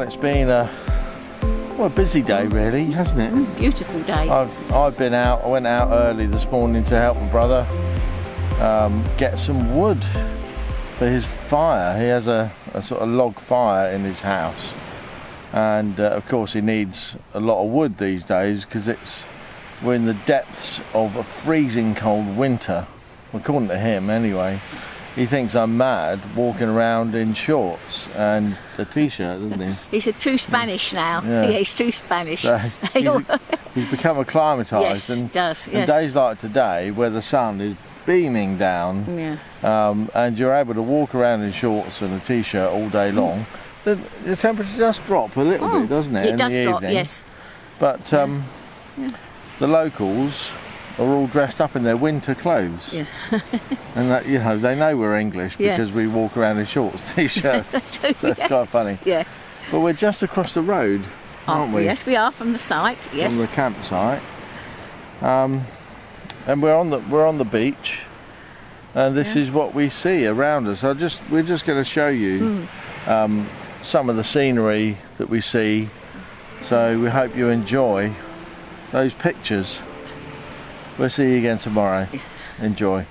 it's been a busy day really, hasn't it? Beautiful day. I've been out. I went out early this morning to help my brother get some wood for his fire. He has a sort of log fire in his house, and of course he needs a lot of wood these days because we're in the depths of a freezing cold winter, according to him anyway. He thinks I'm mad walking around in shorts and a t-shirt, doesn't he? He's too Spanish now. Yeah. Yeah, he's too Spanish. So he's become acclimatised. Yes, and, he does. Yes. and days like today, where the sun is beaming down, and you're able to walk around in shorts and a t-shirt all day long, the temperature does drop a little bit, doesn't it? It does drop, yes. But the locals are all dressed up in their winter clothes. Yeah. And that, they know we're English because we walk around in shorts, t-shirts. So it's quite funny. Yeah. But we're just across the road, aren't we? Yes, we are from the site. Yes. From the campsite. And we're on the beach, and this is what we see around us. We're just going to show you some of the scenery that we see. So we hope you enjoy those pictures. We'll see you again tomorrow. Enjoy.